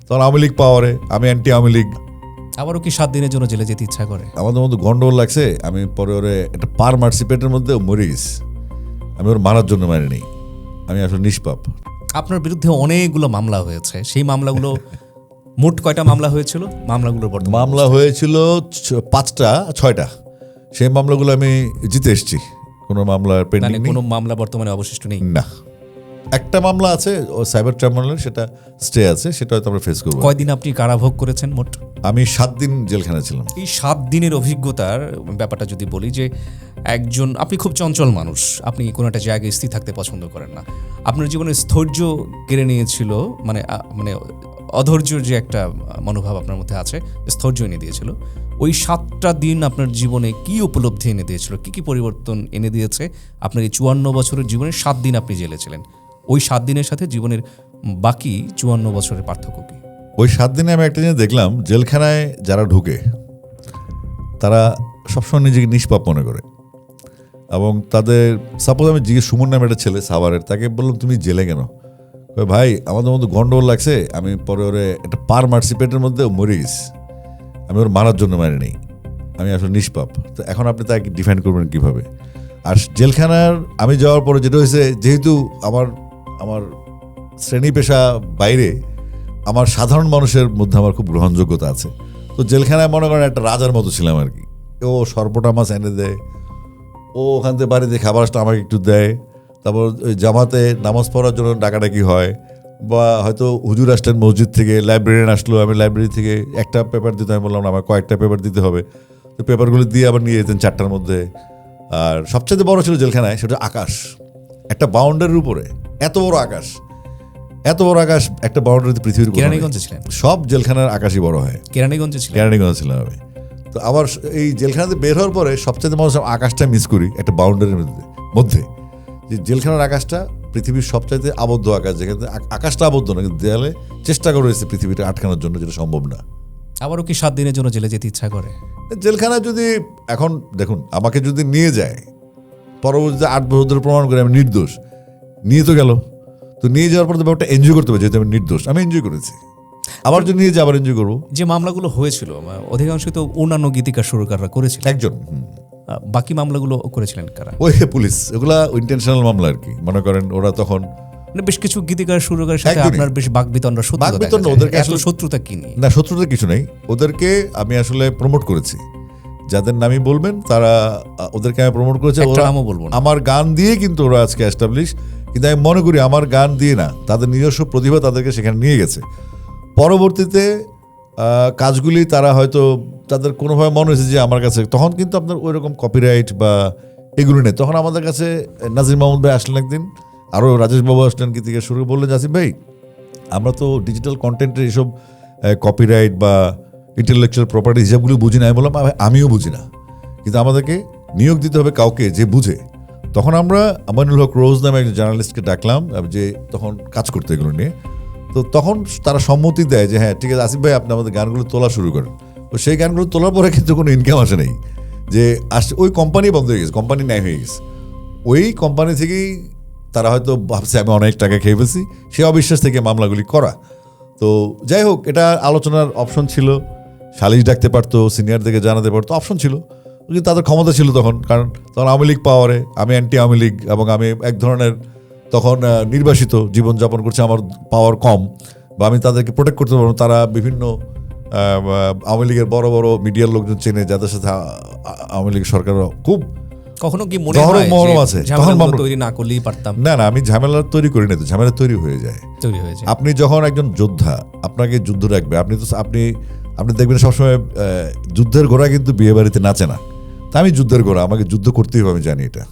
তখন আওয়ামী লীগ পাওয়ারে, আমি অ্যান্টি আওয়ামী লীগ। আবারও কি 7 দিনের জন্য জেলে যেতে ইচ্ছা করে? আমাদের মধ্যে গন্ডগোল লাগছে, আমি পরে ওরে একটা পার মারছি পেটের মধ্যে, মরে গেছি। আমি ওর মারার জন্য মারি নেই, আমি আসলে নিষ্পাপ। আপনার বিরুদ্ধে অনেকগুলো মামলা হয়েছে, সেই মামলাগুলো মোট কয়টা মামলা হয়েছিল? মামলাগুলোর বর্তমান মামলা হয়েছিল 5টা 6টা। সেই মামলাগুলো আমি জিতে এসেছি, কোনো মামলা পেন্ডিং নেই। কোনো মামলা বর্তমানে অবশিষ্ট নেই? না, একটা মামলা আছে ও সাইবার ট্রাইব্যুনালের, সেটা স্টে আছে, সেটা হয়তো আমরা ফেস করবো। কয়দিন আপনি কারাভোগ করেছেন মোট? আমি 7 দিন জেলখানায় ছিলাম। এই 7 দিনের অভিজ্ঞতার ব্যাপারটা যদি বলি, যে একজন, আপনি খুব চঞ্চল মানুষ, আপনি কোনো একটা জায়গায় স্থির থাকতে পছন্দ করেন না, আপনার জীবনে স্থৈর্য কেড়ে নিয়েছিল, মানে মানে অধৈর্যের যে একটা মনোভাব আপনার মধ্যে আছে, স্থৈর্য এনে দিয়েছিল। ওই 7টা দিন আপনার জীবনে কি উপলব্ধি এনে দিয়েছিল, কি পরিবর্তন এনে দিয়েছে আপনার এই 54 বছরের জীবনে? 7 দিন আপনি জেলে ছিলেন, ওই 7 দিনের সাথে জীবনের বাকি 54 বছরের পার্থক্য কি? ওই 7 দিনে আমি একটা জিনিস দেখলাম, জেলখানায় যারা ঢুকে তারা সবসময় নিজেকে নিষ্পাপ মনে করে। এবং তাদের, সাপোজ আমি জিজ্ঞেস, সুমন নামে একটা ছেলে সাভারের, তাকে বললাম তুমি জেলে কেন? ভাই আমাদের মধ্যে গন্ডগোল লাগছে, আমি পরে ওরে একটা পার মারছি পেটের মধ্যে, মরে গেছি। আমি ওর মারার জন্য মারি নেই, আমি আসলে নিষ্পাপ। তো এখন আপনি তাকে ডিফাইন করবেন কীভাবে? আর জেলখানার আমি যাওয়ার পরে যেটা হয়েছে, যেহেতু আমার শ্রেণী পেশা বাইরে, আমার সাধারণ মানুষের মধ্যে আমার খুব গ্রহণযোগ্যতা আছে। তো জেলখানায় মনে করেন একটা রাজার মতো ছিলাম আর কি। ও সর্বটা মাছ এনে দেয়, ও ওখান থেকে বাড়িতে খাবার আসলে আমাকে একটু দেয়। তারপর ওই জামাতে নামাজ পড়ার জন্য ডাকাডাকি হয়, বা হয়তো হুজুর আসলেন মসজিদ থেকে, লাইব্রেরিয়ান আসলো, আমি লাইব্রেরি থেকে একটা পেপার দিতে, আমি বললাম আমার কয়েকটা পেপার দিতে হবে। তো পেপারগুলো দিয়ে আবার নিয়ে যেতেন 4টার মধ্যে। আর সবচেয়ে বড় ছিল জেলখানায় সেটা আকাশ, একটা বাউন্ডারির উপরে এত বড় আকাশ, এত বড় আকাশ একটা বাউন্ডারিতে পৃথিবীর। কেরানীগঞ্জে ছিলেন? সব জেলখানার আকাশই বড় হয়। কেরানীগঞ্জে ছিলেন? কেরানীগঞ্জে ছিলাম আমি। তো আবার এই জেলখানাতে বের হওয়ার পরে সবচেয়ে মানুষ আকাশটা মিস করি, একটা বাউন্ডারির মধ্যে যে জেলখানার আকাশটা পৃথিবীর সবচাইতে আবদ্ধ আকাশ, যেখানে আকাশটা আবদ্ধ না, কিন্তু দেয়ালে চেষ্টা করে রয়েছে পৃথিবীটা আটকানোর জন্য, যেটা সম্ভব না। আবারও কি 7 দিনের জন্য জেলে যেতে ইচ্ছা করে? জেলখানায় যদি এখন দেখুন, আমাকে যদি নিয়ে যায়, পরবর্তীতে 8 বছর ধরে প্রমাণ করে আমি নির্দোষ, নিয়ে তো গেল, তো নিয়ে যাওয়ার পর তো ব্যাপারটা এনজয় করতে হবে, যেহেতু আমি নির্দোষ, আমি এনজয় করেছি। আবার যদি নিয়ে যাই আবার এনজয় করবো। যে মামলাগুলো হয়েছিল অধিকাংশই তো অন্যান্য গীতিকার সুরকাররা করেছিল, একজন। বাকি মামলাগুলো করেছিলেন কারা? ওই পুলিশ, ওগুলা ইন্টেনশনাল মামলা আর কি। মনে করেন ওরা তখন বেশ কিছু গীতিকার সুরকারের সাথে আপনার বেশ বাকবিতণ্ডা, বাকবিতণ্ডা, ওদেরকে আসলে শত্রুতা কি নিয়ে? না, শত্রুতা কিছু নেই, ওদেরকে আমি আসলে প্রমোট করেছি। যাদের নামই বলবেন তারা, ওদেরকে আমি প্রমোট করেছি। আমার গান দিয়ে কিন্তু ওরা আজকে এস্টাবলিশ, কিন্তু আমি মনে করি আমার গান দিয়ে না, তাদের নিজস্ব প্রতিভা তাদেরকে সেখানে নিয়ে গেছে। পরবর্তীতে কাজগুলি তারা হয়তো তাদের কোনোভাবে মনে হয়েছে যে আমার কাছে, তখন কিন্তু আপনার ওই রকম কপিরাইট বা এগুলো নেই। তখন আমাদের কাছে নাজির মাহমুদ ভাই আসলেন একদিন, আরও রাজেশ বাবু আসলেন, কি থেকে শুরু বললেন, আসিফ ভাই আমরা তো ডিজিটাল কন্টেন্টের এসব কপিরাইট বা ইন্টেলেকচুয়াল প্রপার্টি হিসাবগুলো বুঝি না। আমি বললাম আমিও বুঝি না, কিন্তু আমাদেরকে নিয়োগ দিতে হবে কাউকে যে বুঝে। তখন আমরা আমানুল হক রোজ নামে একজন জার্নালিস্টকে ডাকলাম, যে তখন কাজ করতে এগুলো নিয়ে। তো তখন তারা সম্মতি দেয় যে হ্যাঁ ঠিক আছে আসিফ ভাই, আপনি আমাদের গানগুলো তোলা শুরু করেন। তো সেই গানগুলো তোলার পরে কিন্তু কোনো ইনকাম আসে নেই, যে আসছে ওই কোম্পানি বন্ধ হয়ে গেছে, কোম্পানি ন্যায় হয়ে গেছে। ওই কোম্পানি থেকেই তারা হয়তো ভাবছে আমি অনেক টাকা খেয়ে ফেলছি, সে অবিশ্বাস থেকে মামলাগুলি করা। তো যাই হোক, এটা আলোচনার অপশন ছিল, সালিশ ডাকতে পারতো, সিনিয়রদেরকে জানাতে পারতো, অপশন ছিল, কিন্তু তাদের ক্ষমতা ছিল তখন। কারণ তখন আওয়ামী লীগ পাওয়ারে, আমি অ্যান্টি আওয়ামী লীগ, এবং আমি এক ধরনের তখন নির্বাসিত জীবনযাপন করছে, আমার পাওয়ার কম, বা আমি তাদেরকে প্রোটেক্ট করতে পারবো। তারা বিভিন্ন আওয়ামী লীগের বড় বড় মিডিয়ার লোকজন চেনে, যাদের সাথে আওয়ামী লীগ সরকার খুব কখনো কি মনে হয় আছে তৈরি না করলেই পারতাম? না, আমি ঝামেলা তৈরি করি না, তো ঝামেলা তৈরি হয়ে যায়। আপনি যখন একজন যোদ্ধা, আপনাকে যুদ্ধ রাখবে, আপনি দেখবেন সবসময় যুদ্ধের ঘোড়া কিন্তু বিয়ে বাড়িতে নাচে না। তা আমি যুদ্ধের ঘোড়া, আমাকে যুদ্ধ করতেই হবে, আমি জানি এটা।